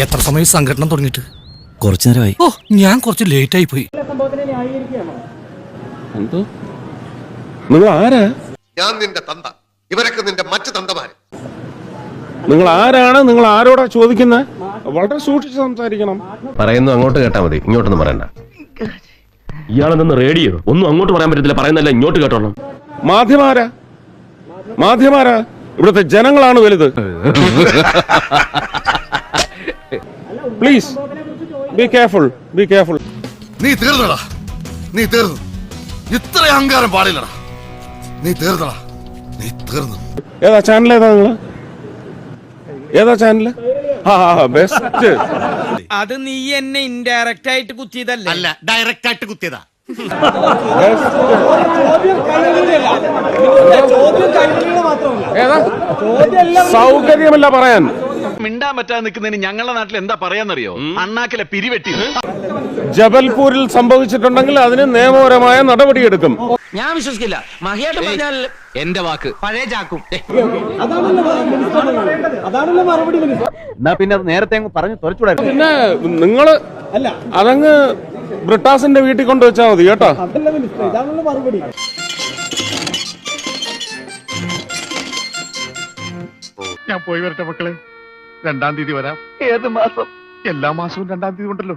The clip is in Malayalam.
എത്ര സമയം സംഘടന തുടങ്ങിയിട്ട്? കുറച്ചു നേരമായി. ഓ, ഞാൻ കുറച്ച് ലേറ്റ് ആയി പോയി. എന്തോ നിങ്ങൾ ആരാ? ഞാൻ നിന്റെ തന്ത, ഇവരൊക്കെ നിന്റെ മറ്റു തന്തമാര്. നിങ്ങൾ ആരാണ്? നിങ്ങൾ ആരോടാ ചോദിക്കുന്നത്? വളരെ സൂക്ഷിച്ച് സംസാരിക്കണം. പറയുന്നു അങ്ങോട്ട് കേട്ടാ മതി, ഇങ്ങോട്ടൊന്നും പറയണ്ട. ഇയാളെന്ന് റേഡിയോ ഒന്നും അങ്ങോട്ട് പറയാൻ പറ്റത്തില്ല, പറയുന്നല്ല ഇങ്ങോട്ട് കേട്ടോളാം. മാധ്യമാരാ? മാധ്യമാരാ? ഇവിടുത്തെ ജനങ്ങളാണ് വലുത്. Please be careful, be careful. നീ തീർന്നടാ, നീ തീർന്നു. ഇത്ര അഹങ്കാരം പാടില്ലടാ. നീ തീർന്നടാ, നീ തീർന്നു. ഏതാ ചാനൽ? ഏതാ നിങ്ങള്? ഏതാ ചാനല്? ബെസ്റ്റ്. അത് നീ എന്നെ ഇൻഡയറക്റ്റ് ആയിട്ട് കുത്തിയതല്ലേ? അല്ല, ഡയറക്റ്റ് ആയിട്ട് കുത്തിയതാ. ഏതാ? സൗകര്യമല്ല പറയാൻ. മിണ്ടാൻ പറ്റാതെ നിൽക്കുന്നതിന് ഞങ്ങളുടെ നാട്ടിൽ എന്താ പറയാന്നറിയോ? അണ്ണാക്കിലെ പിരിവെട്ടി. ജബൽപൂരിൽ സംഭവിച്ചിട്ടുണ്ടെങ്കിൽ അതിന് നിയമപരമായ നടപടിയെടുക്കും. ഞാൻ വിശ്വസിക്കില്ല. മഹിയായിട്ട് പറഞ്ഞാൽ എന്റെ വാക്ക് പഴയ ചാക്കും. എന്നാ പിന്നെ അത് നേരത്തെ അങ്ങ് പറഞ്ഞു തുറച്ചുകൂടായിരുന്നു. പിന്നെ നിങ്ങള് അതങ്ങ് ബ്രിട്ടാസിന്റെ വീട്ടിൽ കൊണ്ടുവച്ചാൽ മതി കേട്ടോ. ഞാൻ പോയി വരട്ടെ മക്കളെ. 2-ാം തീയതി വരാം. ഏത് മാസം? എല്ലാ മാസവും 2-ാം തീയതി ഉണ്ടല്ലോ.